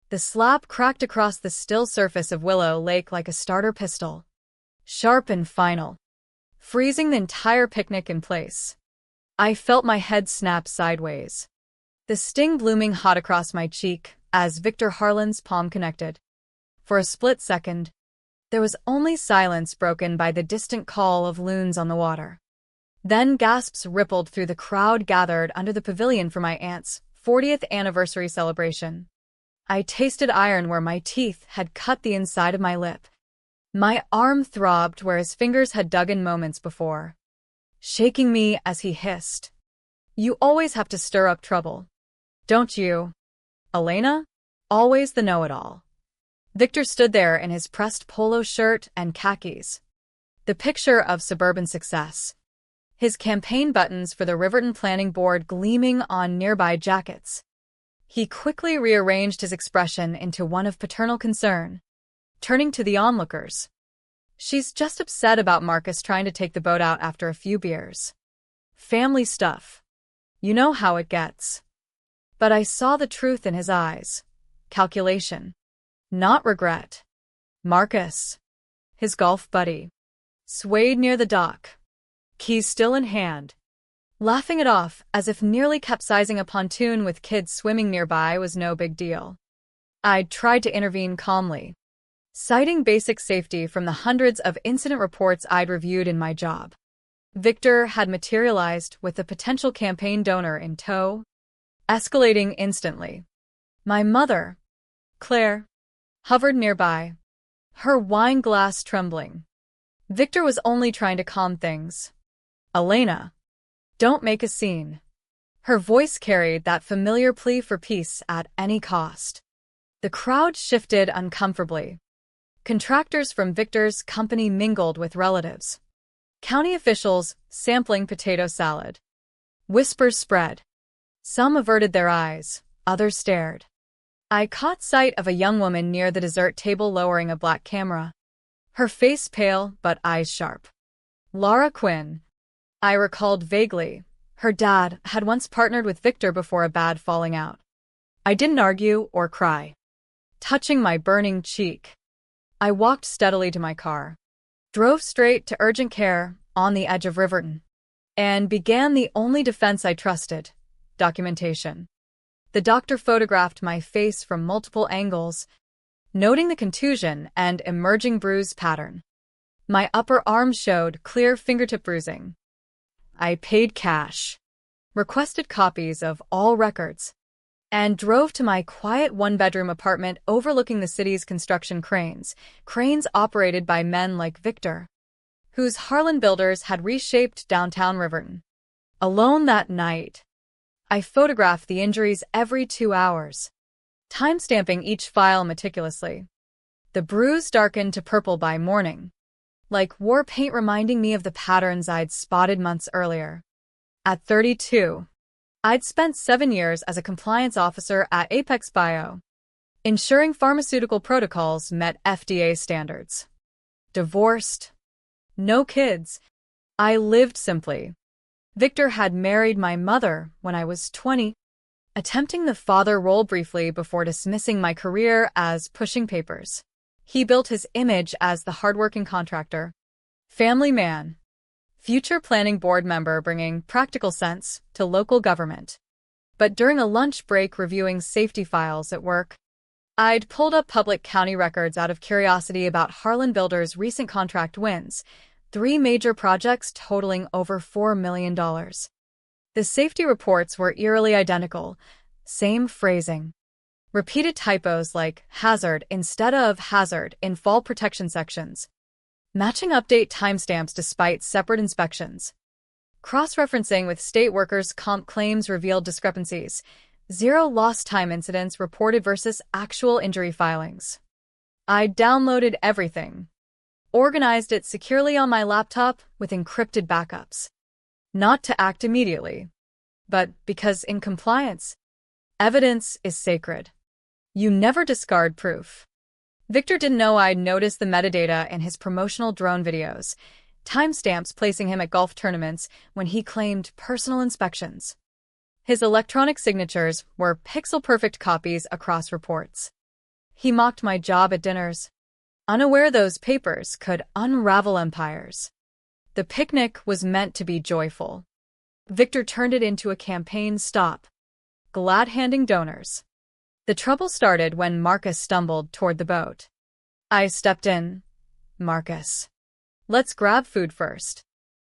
The slap cracked across the still surface of Willow Lake like a starter pistol. Sharp and final, freezing the entire picnic in place. I felt my head snap sideways, the sting blooming hot across my cheek as Victor Harlan's palm connected. For a split second, there was only silence broken by the distant call of loons on the water. Then gasps rippled through the crowd gathered under the pavilion for my aunt's 40th anniversary celebration. I tasted iron where my teeth had cut the inside of my lip. My arm throbbed where his fingers had dug in moments before, shaking me as he hissed, "You always have to stir up trouble, don't you, Elena? Always the know-it-all." Victor stood there in his pressed polo shirt and khakis, the picture of suburban success, his campaign buttons for the Riverton Planning Board gleaming on nearby jackets. He quickly rearranged his expression into one of paternal concern, turning to the onlookers. "She's just upset about Marcus trying to take the boat out after a few beers. Family stuff. You know how it gets." But I saw the truth in his eyes. Calculation. Not regret. Marcus, his golf buddy, swayed near the dock, keys still in hand, laughing it off as if nearly capsizing a pontoon with kids swimming nearby was no big deal. I'd tried to intervene calmly, citing basic safety from the hundreds of incident reports I'd reviewed in my job. Victor had materialized with a potential campaign donor in tow, escalating instantly. My mother, Claire, hovered nearby, her wine glass trembling. Victor was only trying to calm things. "Elena, don't make a scene." Her voice carried that familiar plea for peace at any cost. The crowd shifted uncomfortably. Contractors from Victor's company mingled with relatives. County officials sampling potato salad. Whispers spread. Some averted their eyes, others stared. I caught sight of a young woman near the dessert table lowering a black camera, her face pale but eyes sharp. Laura Quinn. I recalled vaguely. Her dad had once partnered with Victor before a bad falling out. I didn't argue or cry. Touching my burning cheek, I walked steadily to my car, drove straight to urgent care on the edge of Riverton, and began the only defense I trusted: documentation. The doctor photographed my face from multiple angles, noting the contusion and emerging bruise pattern. My upper arm showed clear fingertip bruising. I paid cash, requested copies of all records, and drove to my quiet one-bedroom apartment overlooking the city's construction cranes operated by men like Victor, whose Harlan builders had reshaped downtown Riverton. Alone that night, I photographed the injuries every 2 hours, timestamping each file meticulously. The bruise darkened to purple by morning, like war paint reminding me of the patterns I'd spotted months earlier. At 32, I'd spent 7 years as a compliance officer at Apex Bio, ensuring pharmaceutical protocols met FDA standards. Divorced, no kids, I lived simply. Victor had married my mother when I was 20, attempting the father role briefly before dismissing my career as pushing papers. He built his image as the hardworking contractor, family man, future planning board member bringing practical sense to local government. But during a lunch break reviewing safety files at work, I'd pulled up public county records out of curiosity about Harlan Builders' recent contract wins, 3 major projects totaling over $4 million. The safety reports were eerily identical, same phrasing. Repeated typos like hazard instead of hazard in fall protection sections. Matching update timestamps despite separate inspections. Cross-referencing with state workers' comp claims revealed discrepancies. 0 lost time incidents reported versus actual injury filings. I downloaded everything, organized it securely on my laptop with encrypted backups. Not to act immediately, but because in compliance, evidence is sacred. You never discard proof. Victor didn't know I'd noticed the metadata in his promotional drone videos, timestamps placing him at golf tournaments when he claimed personal inspections. His electronic signatures were pixel-perfect copies across reports. He mocked my job at dinners, unaware those papers could unravel empires. The picnic was meant to be joyful. Victor turned it into a campaign stop, glad-handing donors. The trouble started when Marcus stumbled toward the boat. I stepped in. Marcus. Let's grab food first.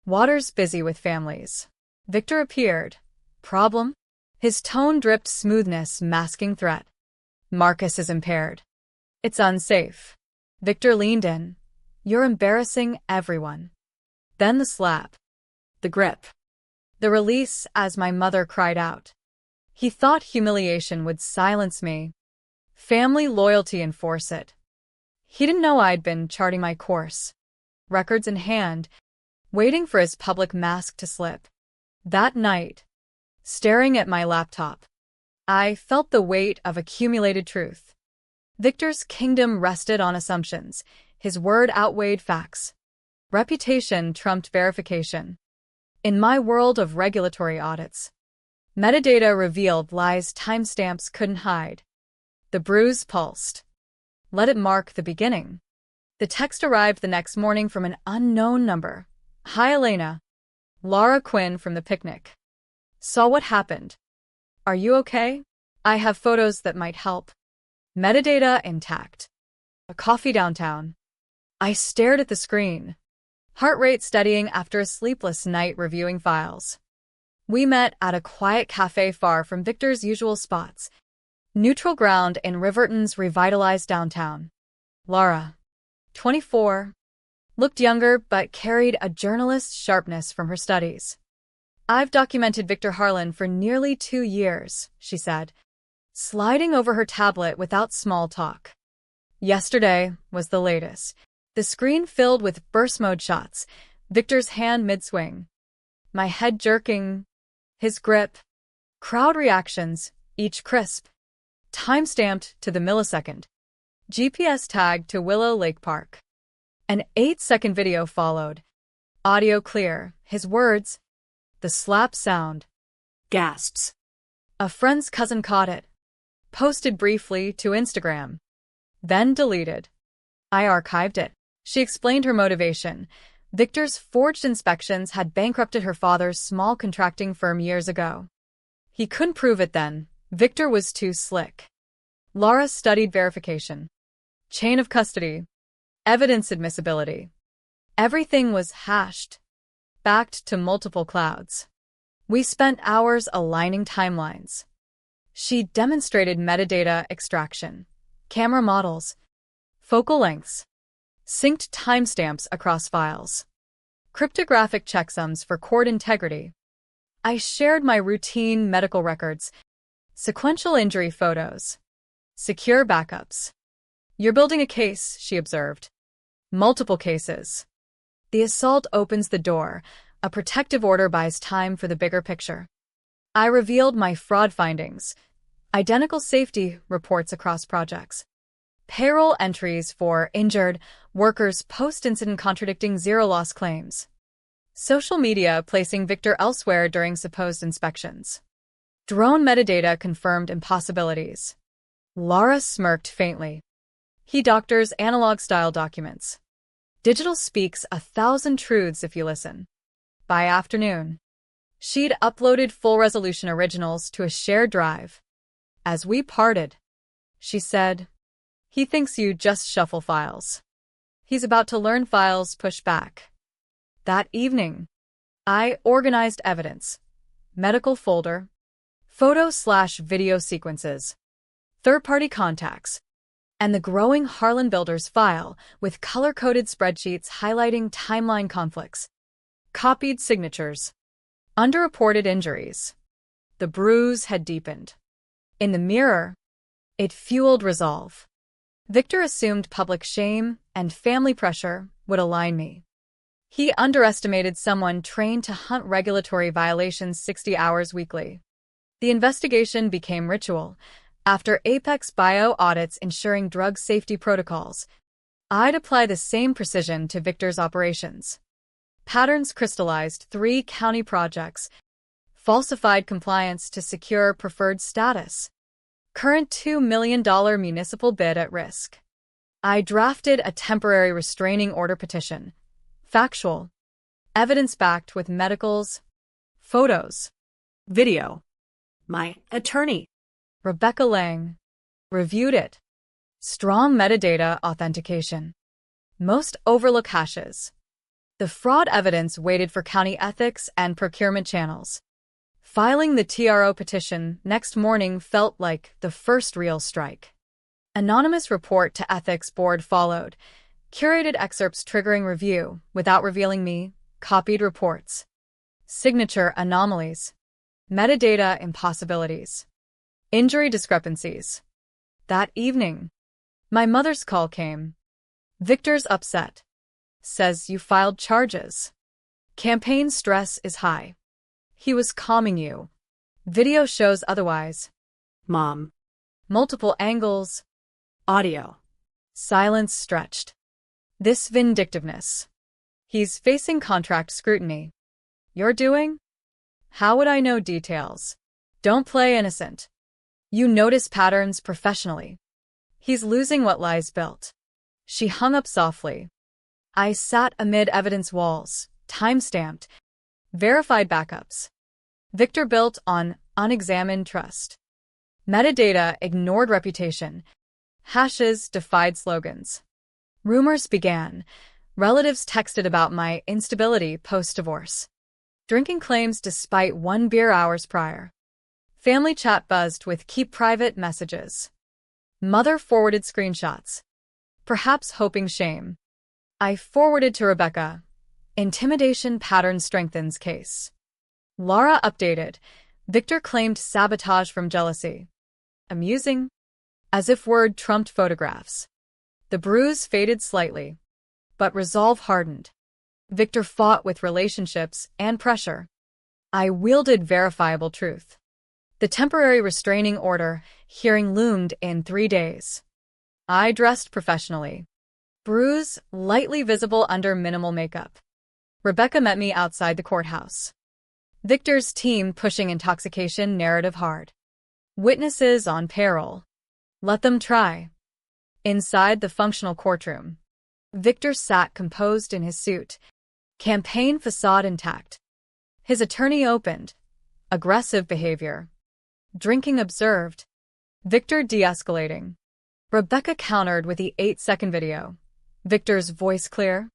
Water's busy with families. Victor appeared. Problem? His tone dripped smoothness, masking threat. Marcus is impaired. It's unsafe. Victor leaned in. You're embarrassing everyone. Then the slap. The grip. The release as my mother cried out. He thought humiliation would silence me. Family loyalty enforce it. He didn't know I'd been charting my course. Records in hand, waiting for his public mask to slip. That night, staring at my laptop, I felt the weight of accumulated truth. Victor's kingdom rested on assumptions. His word outweighed facts. Reputation trumped verification. In my world of regulatory audits, metadata revealed lies timestamps couldn't hide. The bruise pulsed. Let it mark the beginning. The text arrived the next morning from an unknown number. Hi, Elena. Laura Quinn from the picnic. Saw what happened. Are you okay? I have photos that might help. Metadata intact. A coffee downtown. I stared at the screen, heart rate steadying after a sleepless night reviewing files. We met at a quiet cafe far from Victor's usual spots. Neutral ground in Riverton's revitalized downtown. Laura, 24, looked younger but carried a journalist's sharpness from her studies. I've documented Victor Harlan for nearly 2 years, she said, sliding over her tablet without small talk. Yesterday was the latest. The screen filled with burst mode shots, Victor's hand mid-swing. My head jerking, his grip. Crowd reactions, each crisp. Time-stamped to the millisecond. GPS tagged to Willow Lake Park. An 8-second video followed. Audio clear, his words. The slap sound. Gasps. A friend's cousin caught it. Posted briefly to Instagram. Then deleted. I archived it. She explained her motivation. Victor's forged inspections had bankrupted her father's small contracting firm years ago. He couldn't prove it then. Victor was too slick. Laura studied verification. Chain of custody. Evidence admissibility. Everything was hashed. Backed to multiple clouds. We spent hours aligning timelines. She demonstrated metadata extraction, camera models, focal lengths, synced timestamps across files, cryptographic checksums for cord integrity. I shared my routine medical records, sequential injury photos, secure backups. You're building a case, she observed. Multiple cases. The assault opens the door. A protective order buys time for the bigger picture. I revealed my fraud findings. Identical safety reports across projects. Payroll entries for injured workers post-incident contradicting zero-loss claims. Social media placing Victor elsewhere during supposed inspections. Drone metadata confirmed impossibilities. Laura smirked faintly. He doctors analog-style documents. Digital speaks 1,000 truths if you listen. By afternoon, she'd uploaded full-resolution originals to a shared drive. As we parted, she said, he thinks you just shuffle files. He's about to learn files push back. That evening, I organized evidence, medical folder, photo/video sequences, third-party contacts, and the growing Harlan Builders file with color-coded spreadsheets highlighting timeline conflicts, copied signatures, underreported injuries. The bruise had deepened. In the mirror, it fueled resolve. Victor assumed public shame and family pressure would align me. He underestimated someone trained to hunt regulatory violations 60 hours weekly. The investigation became ritual. After Apex Bio audits ensuring drug safety protocols, I'd apply the same precision to Victor's operations. Patterns crystallized: 3 county projects, falsified compliance to secure preferred status, Current $2 million municipal bid at risk. I drafted a temporary restraining order petition. Factual. Evidence-backed with medicals, photos, video. My attorney, Rebecca Lang, reviewed it. Strong metadata authentication. Most overlook hashes. The fraud evidence waited for county ethics and procurement channels. Filing the TRO petition next morning felt like the first real strike. Anonymous report to ethics board followed. Curated excerpts triggering review without revealing me. Copied reports. Signature anomalies. Metadata impossibilities. Injury discrepancies. That evening, my mother's call came. Victor's upset. Says you filed charges. Campaign stress is high. He was calming you. Video shows otherwise. Mom. Multiple angles. Audio. Silence stretched. This vindictiveness. He's facing contract scrutiny. You're doing? How would I know details? Don't play innocent. You notice patterns professionally. He's losing what lies built. She hung up softly. I sat amid evidence walls, time-stamped, verified backups. Victor built on unexamined trust. Metadata ignored reputation. Hashes defied slogans. Rumors began. Relatives texted about my instability post-divorce. Drinking claims despite 1 beer hours prior. Family chat buzzed with keep private messages. Mother forwarded screenshots. Perhaps hoping shame. I forwarded to Rebecca. Intimidation pattern strengthens case. Laura updated. Victor claimed sabotage from jealousy. Amusing. As if word trumped photographs. The bruise faded slightly. But resolve hardened. Victor fought with relationships and pressure. I wielded verifiable truth. The temporary restraining order hearing loomed in 3 days. I dressed professionally. Bruise lightly visible under minimal makeup. Rebecca met me outside the courthouse. Victor's team pushing intoxication narrative hard. Witnesses on parole. Let them try. Inside the functional courtroom. Victor sat composed in his suit. Campaign facade intact. His attorney opened. Aggressive behavior. Drinking observed. Victor de-escalating. Rebecca countered with the 8-second video. Victor's voice clear.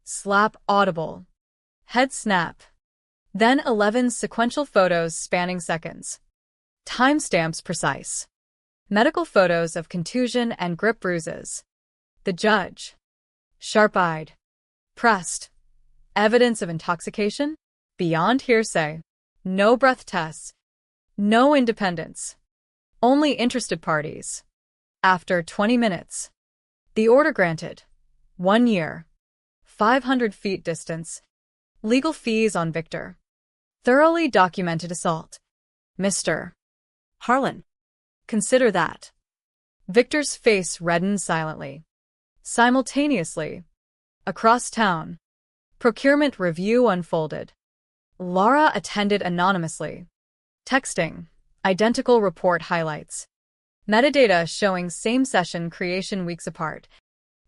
Slap audible. Head snap. Then 11 sequential photos spanning seconds. Timestamps precise. Medical photos of contusion and grip bruises. The judge. Sharp-eyed. Pressed. Evidence of intoxication? Beyond hearsay. No breath tests. No independence. Only interested parties. After 20 minutes. The order granted. 1 year. 500 feet distance. Legal fees on Victor. Thoroughly documented assault. Mr. Harlan. Consider that. Victor's face reddened silently. Simultaneously. Across town. Procurement review unfolded. Laura attended anonymously. Texting. Identical report highlights. Metadata showing same session creation weeks apart.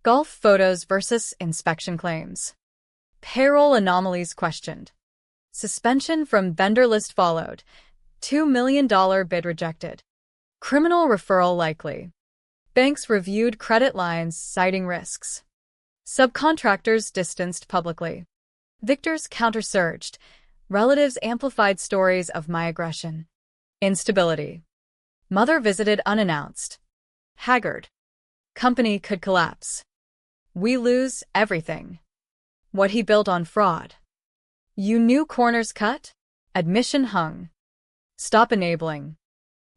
Golf photos versus inspection claims. Payroll anomalies questioned. Suspension from vendor list followed. $2 million bid rejected. Criminal referral likely. Banks reviewed credit lines citing risks. Subcontractors distanced publicly. Victor's counter-surged. Relatives amplified stories of my aggression. Instability. Mother visited unannounced. Haggard. Company could collapse. We lose everything. What he built on fraud. You knew corners cut? Admission hung. Stop enabling.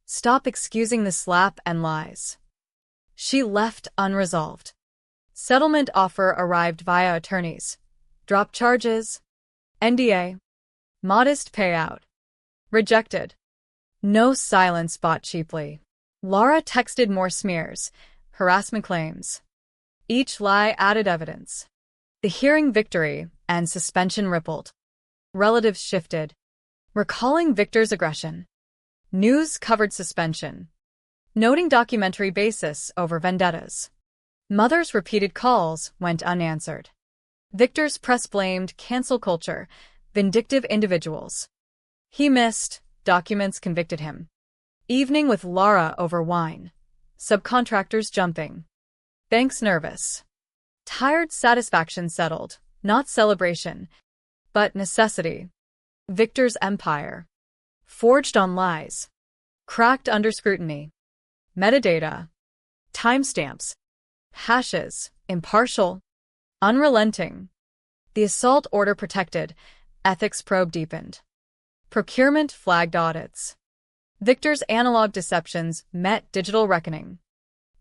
Stop excusing the slap and lies. She left unresolved. Settlement offer arrived via attorneys. Drop charges. NDA. Modest payout. Rejected. No silence bought cheaply. Laura texted more smears. Harassment claims. Each lie added evidence. The hearing victory and suspension rippled. Relatives shifted. Recalling Victor's aggression. News covered suspension. noting documentary basis over vendettas. Mother's repeated calls went unanswered. Victor's press blamed cancel culture, vindictive individuals. He missed, documents convicted him. Evening with Lara over wine. Subcontractors jumping. Banks nervous. Tired satisfaction settled, not celebration, but necessity. Victor's empire. Forged on lies. Cracked under scrutiny. Metadata. Timestamps. Hashes. Impartial. Unrelenting. The assault order protected. Ethics probe deepened. Procurement flagged audits. Victor's analog deceptions met digital reckoning.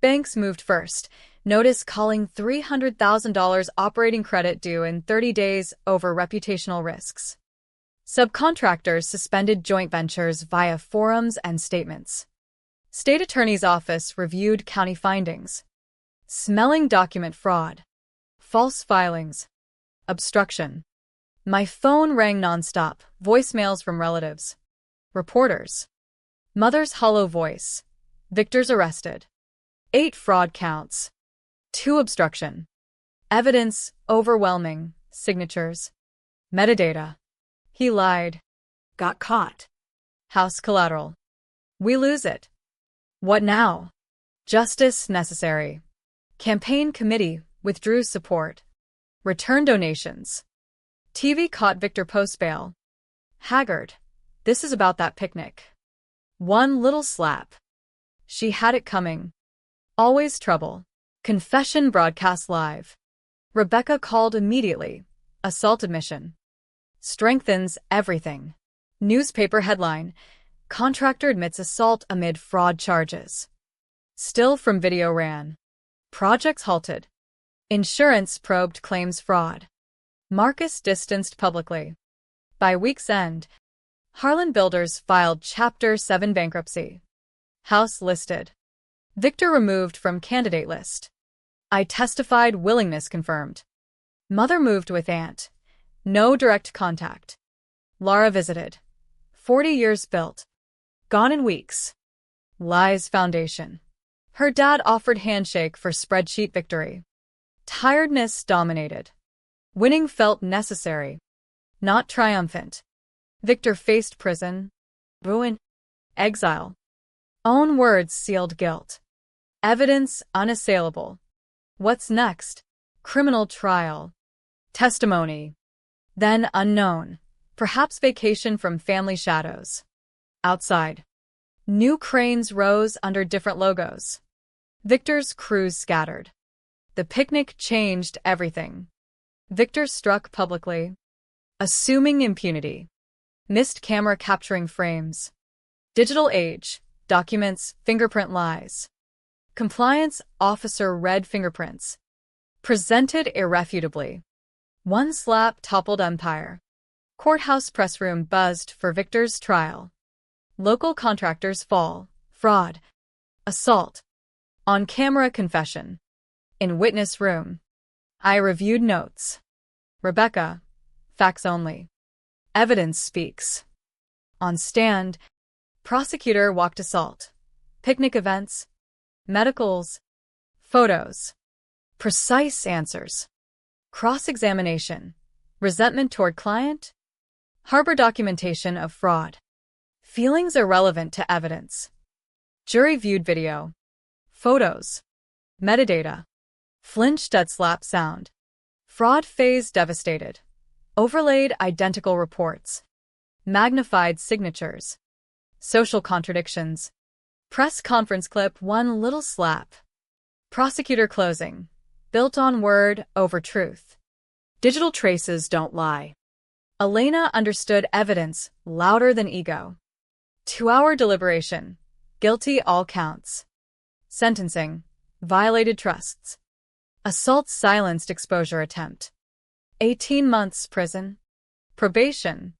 Banks moved first. Notice calling $300,000 operating credit due in 30 days over reputational risks. Subcontractors suspended joint ventures via forums and statements. State Attorney's Office reviewed county findings. Smelling document fraud. False filings. Obstruction. My phone rang nonstop, voicemails from relatives. Reporters. Mother's hollow voice. Victor's arrested. 8 fraud counts. 2 obstruction. Evidence, overwhelming, signatures. Metadata. He lied. Got caught. House collateral. We lose it. What now? Justice necessary. Campaign committee withdrew support. Return donations. TV caught Victor post-bail. Haggard. This is about that picnic. One little slap. She had it coming. Always trouble. Confession broadcast live. Rebecca called immediately. Assault admission. Strengthens everything. Newspaper headline. Contractor admits assault amid fraud charges. Still from video ran. Projects halted. Insurance probed claims fraud. Marcus distanced publicly. By week's end, Harlan Builders filed Chapter 7 bankruptcy. House listed. Victor removed from candidate list. I testified willingness confirmed. Mother moved with aunt. No direct contact. Lara visited. 40 years built. Gone in weeks. Lies foundation. Her dad offered handshake for spreadsheet victory. Tiredness dominated. Winning felt necessary. Not triumphant. Victor faced prison. Ruin. Exile. Own words sealed guilt. Evidence unassailable. What's next? Criminal trial. Testimony. Then unknown. Perhaps vacation from family shadows. Outside. New cranes rose under different logos. Victor's crews scattered. The picnic changed everything. Victor struck publicly. Assuming impunity. Missed camera capturing frames. Digital age. Documents, fingerprint lies. Compliance officer read fingerprints. Presented irrefutably. One slap toppled empire. Courthouse press room buzzed for Victor's trial. Local contractors fall. Fraud. Assault. On-camera confession. In witness room. I reviewed notes. Rebecca. Facts only. Evidence speaks. On stand. Prosecutor walked assault. Picnic events. Medicals. Photos. Precise answers. Cross-examination. Resentment toward client. Harbor documentation of fraud. Feelings irrelevant to evidence. Jury viewed video. Photos. Metadata. Flinched at slap sound. Fraud phase devastated. Overlaid identical reports. Magnified signatures. Social contradictions. Press conference clip one little slap. Prosecutor closing. Built on word over truth. Digital traces don't lie. Elena understood evidence louder than ego. 2-hour deliberation. Guilty all counts. Sentencing. Violated trusts. Assault silenced exposure attempt. 18 months prison. Probation.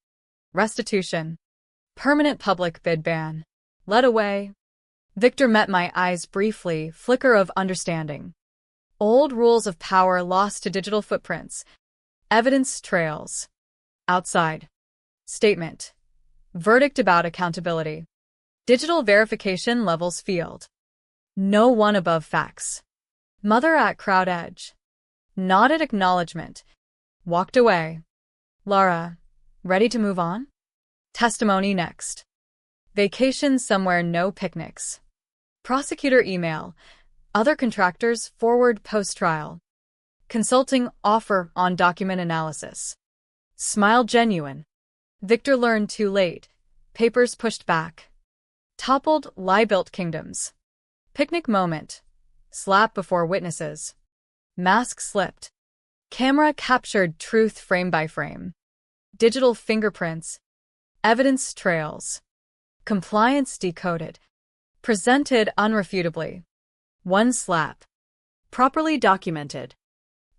Restitution. Permanent public bid ban. Led away. Victor met my eyes briefly, flicker of understanding. Old rules of power lost to digital footprints. Evidence trails. Outside. Statement. Verdict about accountability. Digital verification levels field. No one above facts. Mother at crowd edge. Nodded acknowledgement. Walked away. Laura, ready to move on? Testimony next. Vacation somewhere, no picnics. Prosecutor email. Other contractors forward post-trial. Consulting offer on document analysis. Smile genuine. Victor learned too late. Papers pushed back. Toppled lie-built kingdoms. Picnic moment. Slap before witnesses. Mask slipped. Camera captured truth frame by frame. Digital fingerprints. Evidence trails. Compliance decoded. Presented unrefutably. One slap. Properly documented.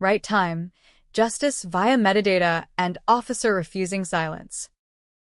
Right time. Justice via metadata and officer refusing silence.